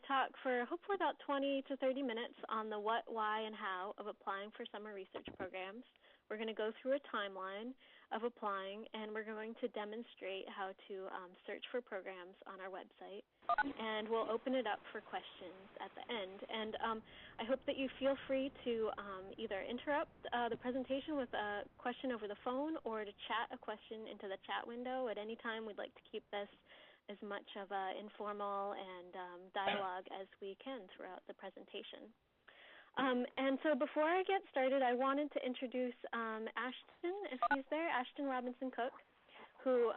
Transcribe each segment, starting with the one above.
talk for hopefully about 20 to 30 minutes on the what, why, and how of applying for summer research programs. We're going to go through a timeline of applying, and we're going to demonstrate how to search for programs on our website. And we'll open it up for questions at the end. And I hope that you feel free to either interrupt the presentation with a question over the phone or to chat a question into the chat window at any time. We'd like to keep this as much of an informal and dialogue as we can throughout the presentation. And so before I get started, I wanted to introduce Ashton, if he's there, Ashton Robinson-Cook, who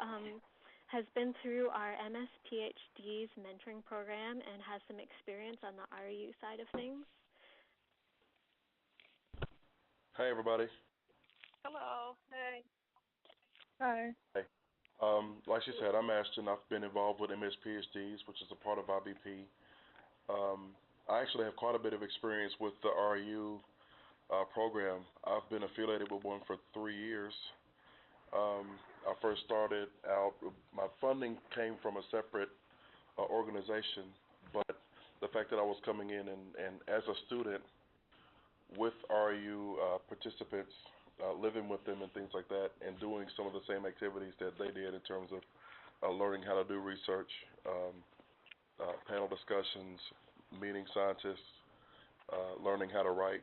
has been through our MS PhD's mentoring program and has some experience on the REU side of things. Hi, everybody. Hello. Hey. Hi. Hey. Like she said, I'm Ashton. I've been involved with MS PhDs, which is a part of IBP. I actually have quite a bit of experience with the REU program. I've been affiliated with one for 3 years. I first started out, my funding came from a separate organization, but the fact that I was coming in and as a student with REU participants, living with them and things like that, and doing some of the same activities that they did in terms of learning how to do research, panel discussions, meeting scientists, learning how to write,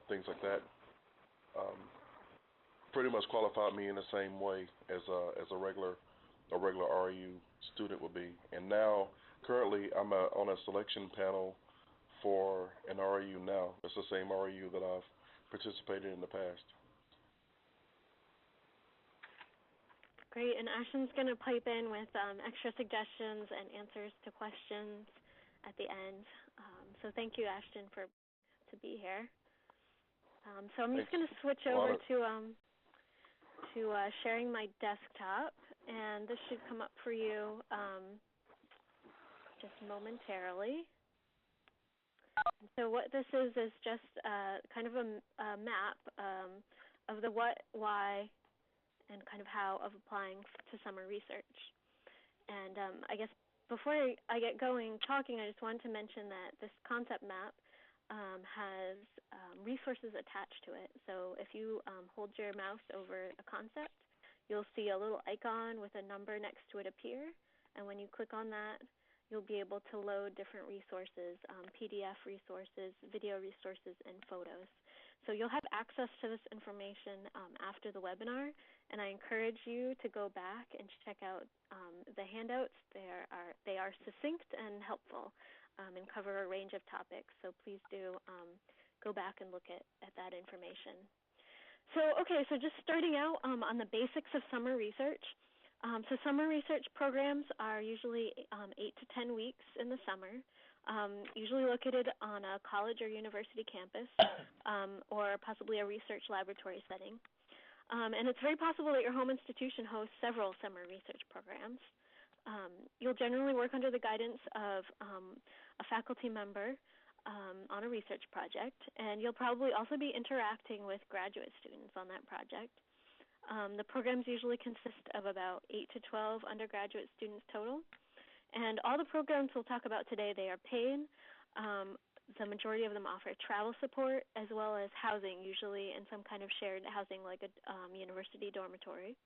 things like that, pretty much qualified me in the same way as a regular REU student would be. And now, currently, I'm on a selection panel for an REU now. It's the same REU that I've participated in the past. Great, and Ashton's going to pipe in with extra suggestions and answers to questions at the end. So thank you, Ashton, to be here. So I'm just going to switch over to sharing my desktop, and this should come up for you just momentarily. So what this is just kind of a map of the what, why, and kind of how of applying to summer research. And I guess before I get going talking, I just wanted to mention that this concept map has resources attached to it. So if you hold your mouse over a concept, you'll see a little icon with a number next to it appear. And when you click on that, you'll be able to load different resources, PDF resources, video resources, and photos. So you'll have access to this information after the webinar, and I encourage you to go back and check out the handouts. They are succinct and helpful and cover a range of topics, so please do go back and look at that information. So just starting out on the basics of summer research. So summer research programs are usually 8 to 10 weeks in the summer, usually located on a college or university campus or possibly a research laboratory setting. And it's very possible that your home institution hosts several summer research programs. You'll generally work under the guidance of a faculty member on a research project, and you'll probably also be interacting with graduate students on that project. The programs usually consist of about 8 to 12 undergraduate students total. And all the programs we'll talk about today, they are paid. The majority of them offer travel support as well as housing, usually in some kind of shared housing like a university dormitory.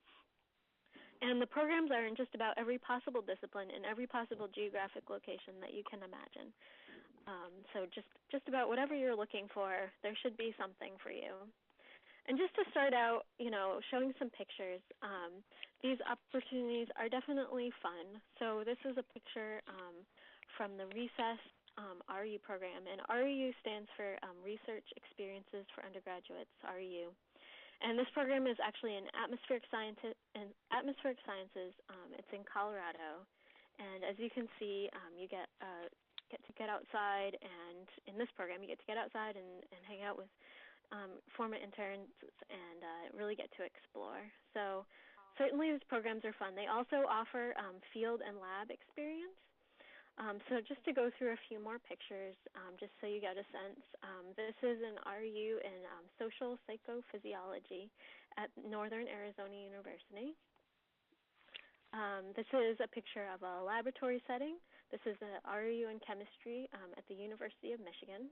And the programs are in just about every possible discipline in every possible geographic location that you can imagine. So just about whatever you're looking for, there should be something for you. And just to start out, showing some pictures, these opportunities are definitely fun. So this is a picture from the Recess REU program, and REU stands for Research Experiences for Undergraduates, REU. And this program is actually in atmospheric sciences. It's in Colorado, and as you can see, you get to get outside, and in this program, you get to get outside and hang out with former interns and really get to explore. So certainly these programs are fun. They also offer field and lab experience. So just to go through a few more pictures, just so you get a sense, this is an REU in social psychophysiology at Northern Arizona University. This is a picture of a laboratory setting. This is a RU in chemistry at the University of Michigan.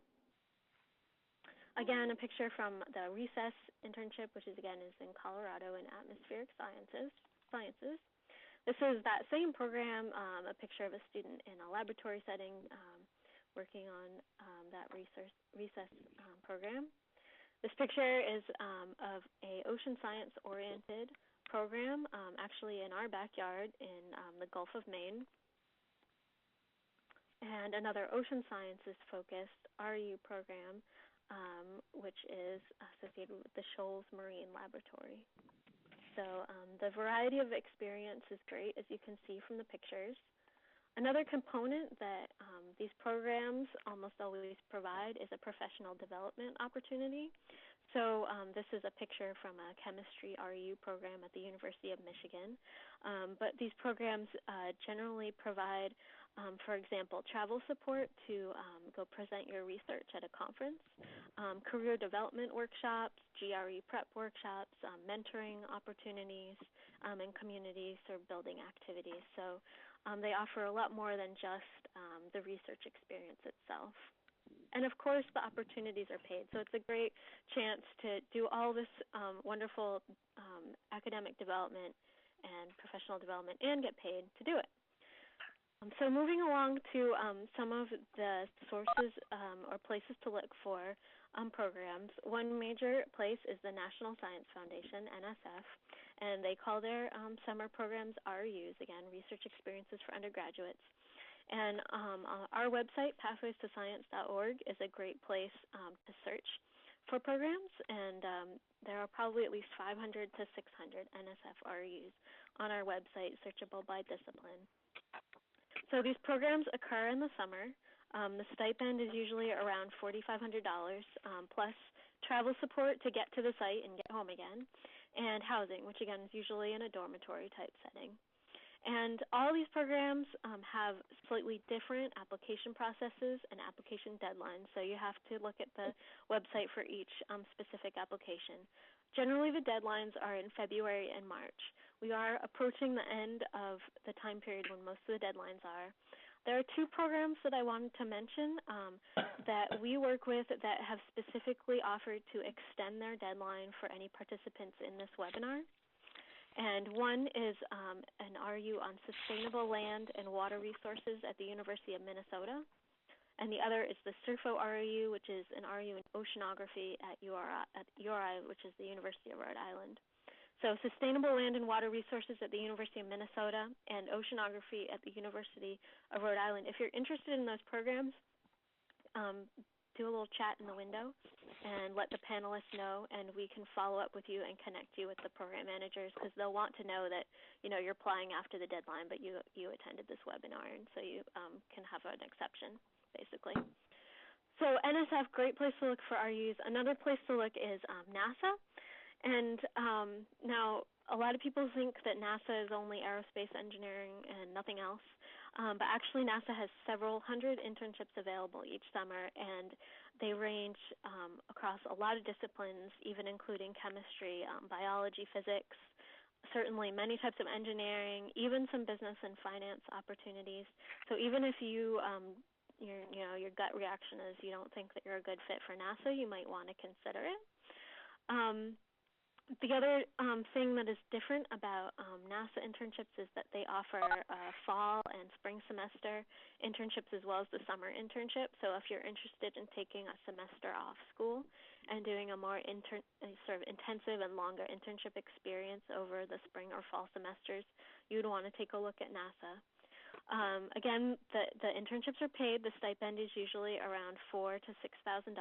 Again, a picture from the Recess internship, which is in Colorado in atmospheric sciences. This is that same program, a picture of a student in a laboratory setting working on that Recess program. This picture is of a ocean science-oriented program, actually in our backyard in the Gulf of Maine, and another ocean sciences-focused RU program, which is associated with the Shoals Marine Laboratory. So the variety of experience is great, as you can see from the pictures. Another component that these programs almost always provide is a professional development opportunity. So this is a picture from a chemistry RU program at the University of Michigan. But these programs generally provide, for example, travel support to go present your research at a conference, career development workshops, GRE prep workshops, mentoring opportunities, and community sort of building activities. So they offer a lot more than just the research experience itself. And of course, the opportunities are paid. So it's a great chance to do all this wonderful academic development and professional development and get paid to do it. So moving along to some of the sources or places to look for programs. One major place is the National Science Foundation, NSF, and they call their summer programs RUs, again, Research Experiences for Undergraduates. And our website, pathwaystoscience.org, is a great place to search for programs, and there are probably at least 500 to 600 NSF RUs on our website, searchable by discipline. So these programs occur in the summer. The stipend is usually around $4,500, plus travel support to get to the site and get home again, and housing, which again is usually in a dormitory type setting. And all these programs have slightly different application processes and application deadlines, so you have to look at the website for each specific application. Generally, the deadlines are in February and March. We are approaching the end of the time period when most of the deadlines are. There are two programs that I wanted to mention that we work with that have specifically offered to extend their deadline for any participants in this webinar. And one is an RU on sustainable land and water resources at the University of Minnesota. And the other is the SURFO RU, which is an RU in oceanography at URI, which is the University of Rhode Island. So sustainable land and water resources at the University of Minnesota and oceanography at the University of Rhode Island. If you're interested in those programs, do a little chat in the window and let the panelists know, and we can follow up with you and connect you with the program managers, because they'll want to know that you're applying after the deadline, but you attended this webinar, and so you can have an exception, basically. So NSF, great place to look for RUs. Another place to look is NASA. And now a lot of people think that NASA is only aerospace engineering and nothing else, but actually NASA has several hundred internships available each summer, and they range across a lot of disciplines, even including chemistry, biology, physics, certainly many types of engineering, even some business and finance opportunities. So even if your gut reaction is you don't think that you're a good fit for NASA, you might want to consider it. The other thing that is different about NASA internships is that they offer fall and spring semester internships as well as the summer internship. So if you're interested in taking a semester off school and doing a more sort of intensive and longer internship experience over the spring or fall semesters, you'd want to take a look at NASA. Again, the internships are paid. The stipend is usually around $4,000 to $6,000.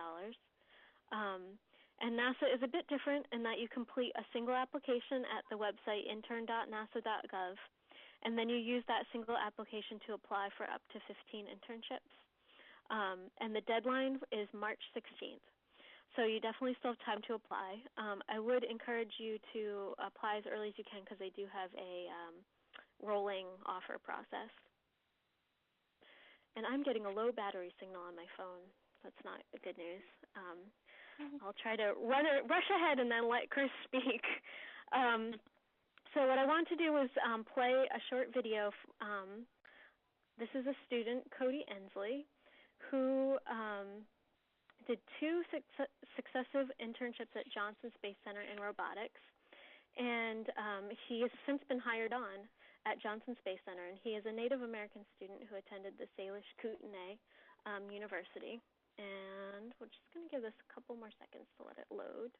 And NASA is a bit different in that you complete a single application at the website intern.nasa.gov, and then you use that single application to apply for up to 15 internships. And the deadline is March 16th. So you definitely still have time to apply. I would encourage you to apply as early as you can, because they do have a rolling offer process. And I'm getting a low battery signal on my phone. That's not good news. I'll try to rush ahead and then let Chris speak. So what I want to do is play a short video this is a student, Cody Ensley, who did two successive internships at Johnson Space Center in robotics, and he has since been hired on at Johnson Space Center, and he is a Native American student who attended the Salish Kootenai University. And we're just going to give this a couple more seconds to let it load.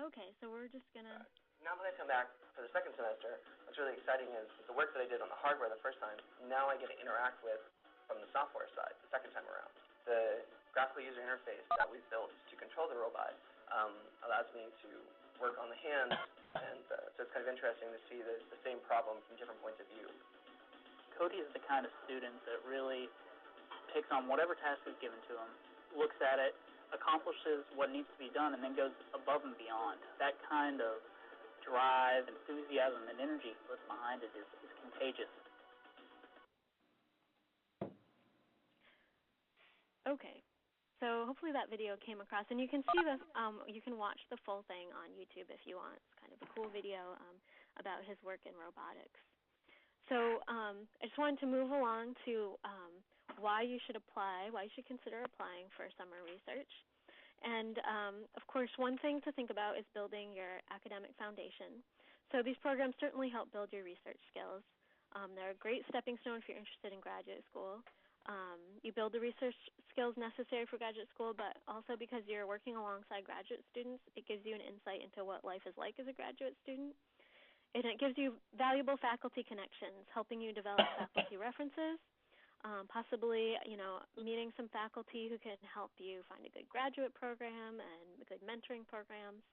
Okay, so we're just going to... Now that I come back for the second semester, what's really exciting is the work that I did on the hardware the first time, now I get to interact with from the software side the second time around. The graphical user interface that we've built to control the robot allows me to work on the hands, and so it's kind of interesting to see the same problem from different points of view. Cody is the kind of student that really takes on whatever task is given to him, looks at it, accomplishes what needs to be done, and then goes above and beyond. That kind of drive, enthusiasm, and energy that's behind it is contagious. Okay, so hopefully that video came across, and you can see this. You can watch the full thing on YouTube if you want. It's kind of a cool video about his work in robotics. So I just wanted to move along to why you should apply, why you should consider applying for summer research. And, of course, one thing to think about is building your academic foundation. So these programs certainly help build your research skills. They're a great stepping stone if you're interested in graduate school. You build the research skills necessary for graduate school, but also because you're working alongside graduate students, it gives you an insight into what life is like as a graduate student. And it gives you valuable faculty connections, helping you develop faculty references, possibly, meeting some faculty who can help you find a good graduate program and good mentoring programs.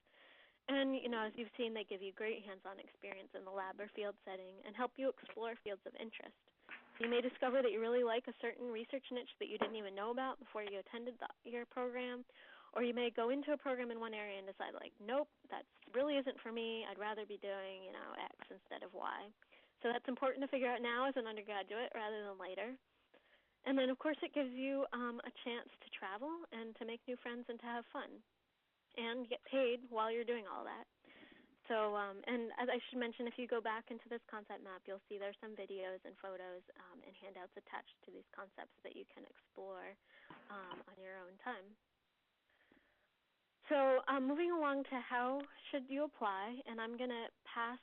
And, as you've seen, they give you great hands-on experience in the lab or field setting and help you explore fields of interest. You may discover that you really like a certain research niche that you didn't even know about before you attended your program, or you may go into a program in one area and decide, nope, that really isn't for me. I'd rather be doing, X instead of Y. So that's important to figure out now as an undergraduate rather than later. And then, of course, it gives you a chance to travel and to make new friends and to have fun and get paid while you're doing all that. So, and as I should mention, if you go back into this concept map, you'll see there's some videos and photos and handouts attached to these concepts that you can explore on your own time. So moving along to how should you apply, and I'm going to pass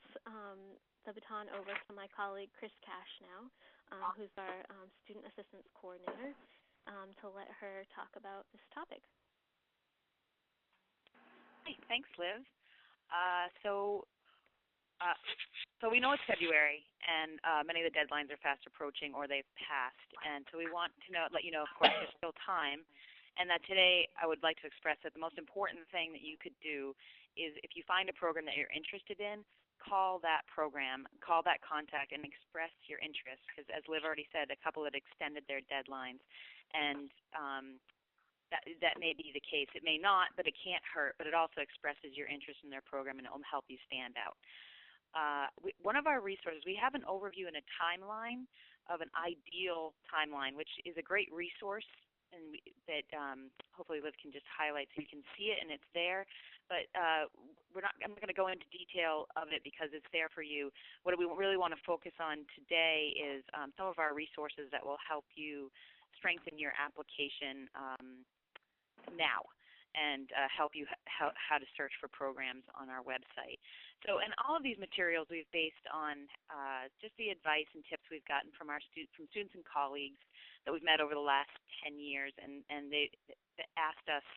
the baton over to my colleague Chris Cash now, who's our Student Assistance Coordinator, to let her talk about this topic. Hey, thanks, Liv. So we know it's February, and many of the deadlines are fast approaching or they've passed. And so we want to let you know, of course, there's still time, and that today I would like to express that the most important thing that you could do is if you find a program that you're interested in, call that program, call that contact, and express your interest. Because as Liv already said, a couple had extended their deadlines, and that may be the case. It may not, but it can't hurt. But it also expresses your interest in their program, and it will help you stand out. One of our resources, we have an overview and a timeline of an ideal timeline, which is a great resource, and that hopefully Liv can just highlight so you can see it, and it's there. But I'm not going to go into detail of it because it's there for you. What we really want to focus on today is some of our resources that will help you strengthen your application now and help you how to search for programs on our website. So, and all of these materials we've based on just the advice and tips we've gotten from from students and colleagues that we've met over the last 10 years, and they asked us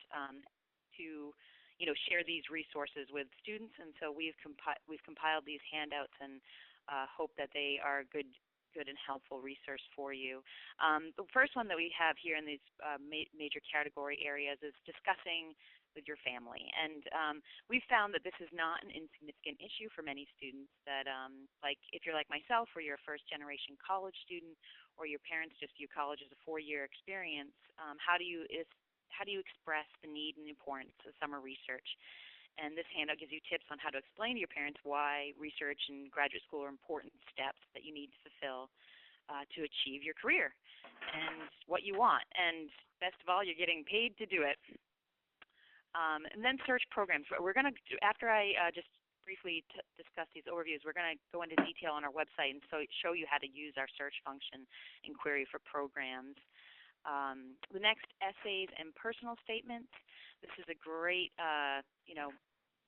to share these resources with students, and so we've compiled these handouts and hope that they are good and helpful resource for you. The first one that we have here in these major category areas is discussing with your family. And we've found that this is not an insignificant issue for many students, that like if you're like myself or you're a first-generation college student or your parents just view college as a 4-year experience, how do you express the need and importance of summer research? And this handout gives you tips on how to explain to your parents why research and graduate school are important steps that you need to fulfill to achieve your career and what you want. And best of all, you're getting paid to do it. And then search programs. We're going to, after I just briefly discuss these overviews, we're going to go into detail on our website and show you how to use our search function in Query for programs. The next, essays and personal statements. This is a great,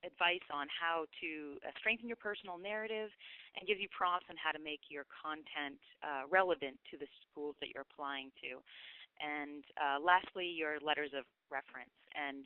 advice on how to strengthen your personal narrative and gives you prompts on how to make your content relevant to the schools that you're applying to. And lastly, your letters of reference and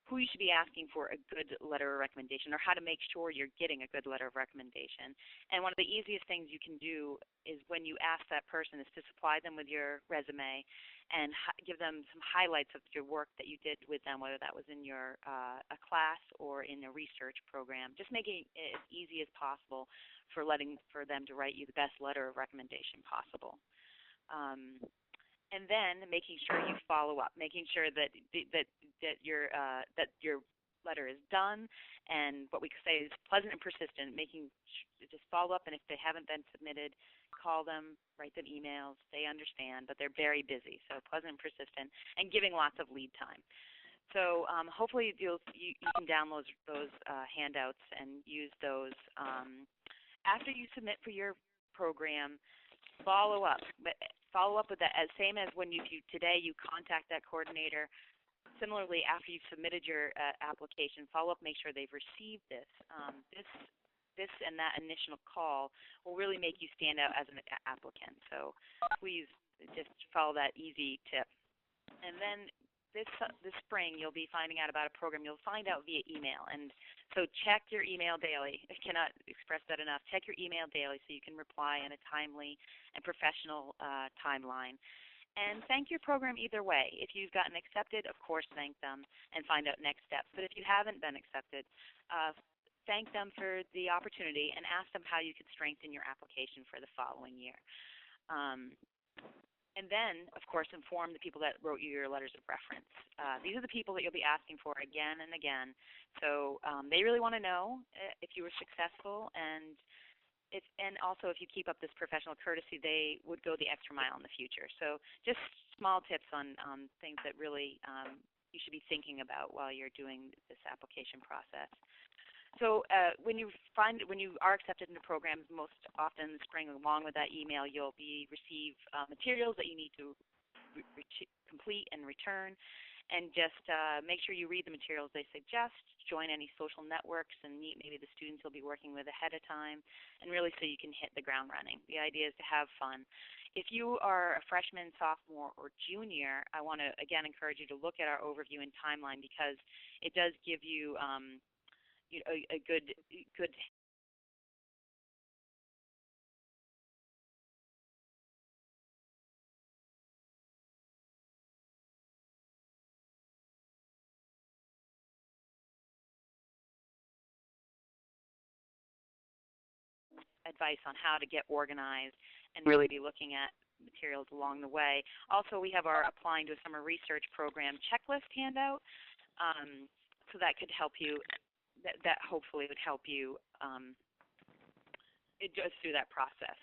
who you should be asking for a good letter of recommendation, or how to make sure you're getting a good letter of recommendation. And one of the easiest things you can do is when you ask that person is to supply them with your resume and give them some highlights of your work that you did with them, whether that was in your a class or in a research program. Just making it as easy as possible for them to write you the best letter of recommendation possible. And then making sure you follow up, making sure that your letter is done, and what we could say is pleasant and persistent. Just follow up, and if they haven't been submitted, call them, write them emails. They understand, but they're very busy. So pleasant and persistent, and giving lots of lead time. So hopefully you can download those handouts and use those. After you submit for your program, follow up. Follow up with that, same as when today you contact that coordinator. Similarly, after you've submitted your application, follow up, make sure they've received this. This and that initial call will really make you stand out as an applicant. So please just follow that easy tip. And then this spring, you'll be finding out about a program you'll find out via email. And so check your email daily. I cannot express that enough. Check your email daily so you can reply in a timely and professional timeline. And thank your program either way. If you've gotten accepted, of course, thank them and find out next steps. But if you haven't been accepted, thank them for the opportunity and ask them how you could strengthen your application for the following year. And then, of course, inform the people that wrote you your letters of reference. These are the people that you'll be asking for again and again. So they really want to know if you were successful, and also if you keep up this professional courtesy, they would go the extra mile in the future. So just small tips on things that really you should be thinking about while you're doing this application process. So when you are accepted into programs, most often in the spring, along with that email, you'll receive materials that you need to complete and return. And just make sure you read the materials they suggest, join any social networks, and meet maybe the students you'll be working with ahead of time, and really so you can hit the ground running. The idea is to have fun. If you are a freshman, sophomore, or junior, I want to, again, encourage you to look at our overview and timeline, because it does give you a good advice on how to get organized and really be looking at materials along the way. Also, we have our Applying to a Summer Research Program checklist handout, so that could help you. That hopefully would help you just through that process.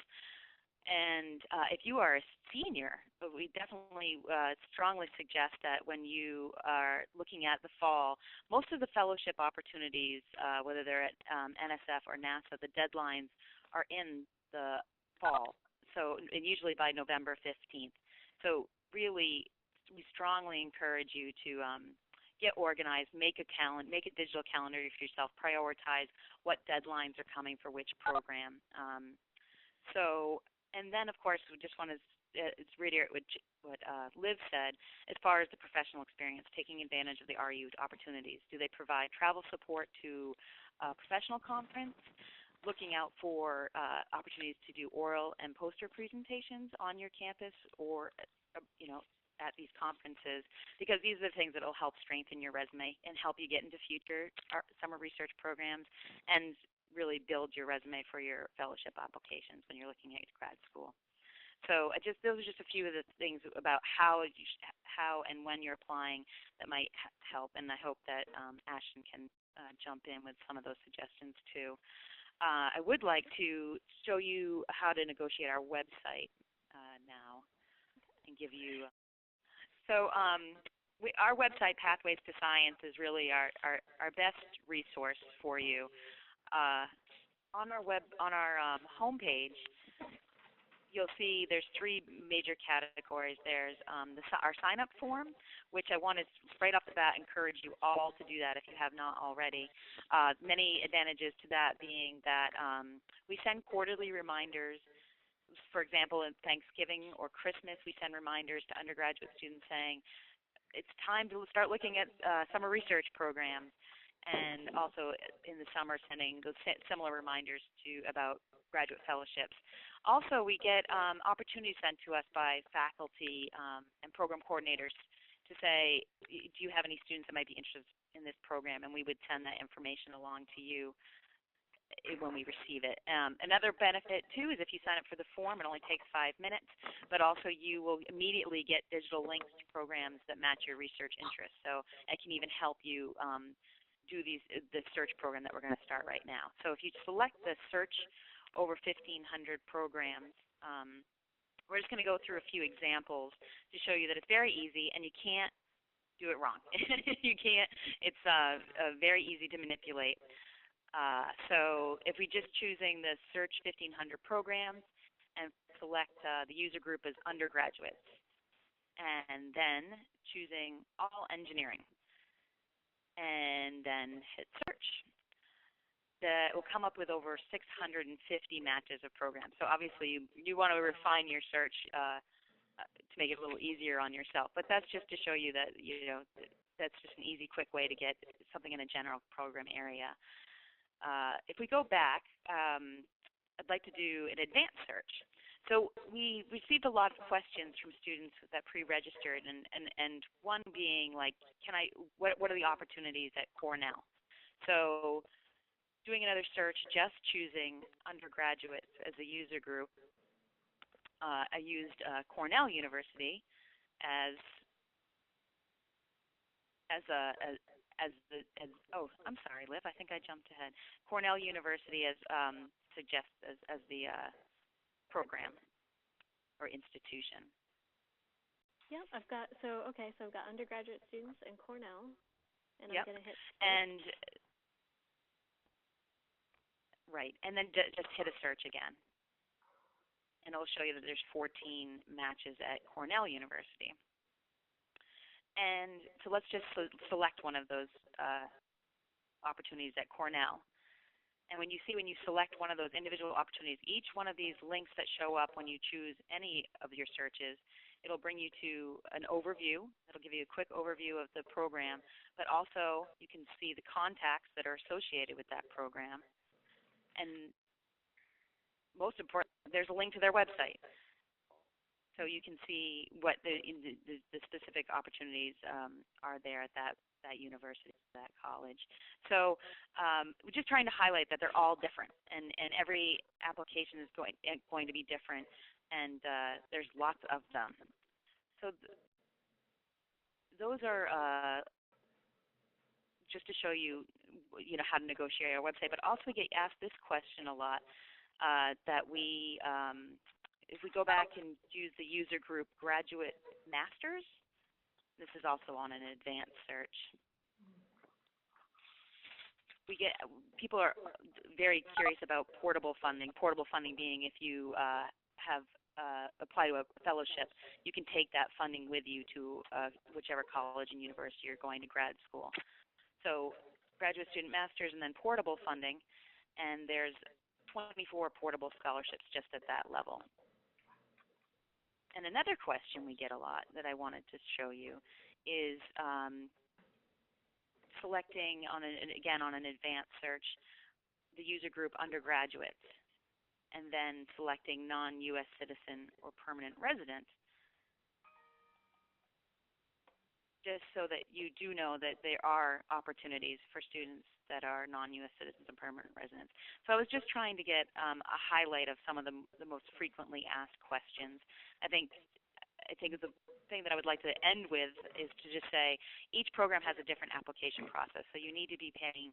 And if you are a senior, we definitely strongly suggest that when you are looking at the fall, most of the fellowship opportunities, whether they're at NSF or NASA, the deadlines are in the fall, and usually by November 15th. So really, we strongly encourage you to get organized, make a digital calendar for yourself, prioritize what deadlines are coming for which program. And then, of course, we just want to reiterate what Liv said as far as the professional experience, taking advantage of the RU opportunities. Do they provide travel support to a professional conference? Looking out for opportunities to do oral and poster presentations on your campus or, at these conferences, because these are the things that will help strengthen your resume and help you get into future summer research programs and really build your resume for your fellowship applications when you're looking at grad school. So those are just a few of the things about how and when you're applying that might help, and I hope that Ashton can jump in with some of those suggestions too. I would like to show you how to negotiate our website now and give you. So our website, Pathways to Science, is really our best resource for you. On our homepage, you'll see there's three major categories. There's our sign-up form, which I want to right off the bat encourage you all to do that if you have not already. Many advantages to that being that we send quarterly reminders. For example, in Thanksgiving or Christmas, we send reminders to undergraduate students saying it's time to start looking at summer research programs. And also in the summer sending those similar reminders about graduate fellowships. Also, we get opportunities sent to us by faculty and program coordinators to say, do you have any students that might be interested in this program? And we would send that information along to you when we receive it. Another benefit, too, is if you sign up for the form, it only takes 5 minutes, but also you will immediately get digital links to programs that match your research interests. So it can even help you do the search program that we're going to start right now. So if you select the search over 1,500 programs, we're just going to go through a few examples to show you that it's very easy and you can't do it wrong. You can't. It's very easy to manipulate. So if we just choosing the search 1,500 programs and select the user group as undergraduates, and then choosing all engineering, and then hit search, that will come up with over 650 matches of programs. So obviously you want to refine your search to make it a little easier on yourself. But that's just to show you that that's just an easy, quick way to get something in a general program area. If we go back, I'd like to do an advanced search. So we received a lot of questions from students that pre-registered, and one being like, what are the opportunities at Cornell? So doing another search, just choosing undergraduates as a user group, I used Cornell University as oh, I'm sorry, Liv, I think I jumped ahead. Cornell University as suggested as the program or institution. Yep, I've got undergraduate students in Cornell, and yep. I'm going to hit search. And right, and then just hit a search again, and it'll show you that there's 14 matches at Cornell University. And so let's just select one of those opportunities at Cornell. And when you select one of those individual opportunities, each one of these links that show up when you choose any of your searches, it'll bring you to an overview. It'll give you a quick overview of the program, but also you can see the contacts that are associated with that program. And most important, there's a link to their website. So you can see what the specific opportunities are there at that university, that college. So we're just trying to highlight that they're all different, and every application is going to be different, and there's lots of them. So those are just to show you, how to negotiate our website. But also we get asked this question a lot, that we if we go back and use the user group graduate masters, this is also on an advanced search. People are very curious about portable funding. Portable funding being if you have apply to a fellowship, you can take that funding with you to whichever college and university you're going to grad school. So graduate student masters and then portable funding, and there's 24 portable scholarships just at that level. And another question we get a lot that I wanted to show you is selecting on an advanced search the user group undergraduates, and then selecting non-U.S. citizen or permanent resident, just so that you do know that there are opportunities for students that are non-U.S. citizens and permanent residents. So I was just trying to get a highlight of some of the most frequently asked questions. I think the thing that I would like to end with is to just say each program has a different application process, so you need to be paying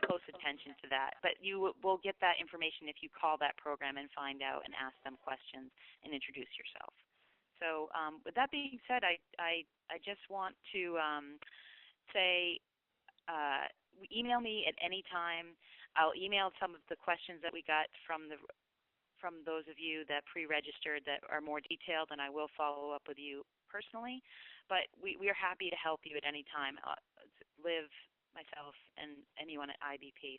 close attention to that. But you will get that information if you call that program and find out and ask them questions and introduce yourself. So with that being said, I just want to say email me at any time. I'll email some of the questions that we got from those of you that pre-registered that are more detailed, and I will follow up with you personally. But we are happy to help you at any time, Liv, myself, and anyone at IBP.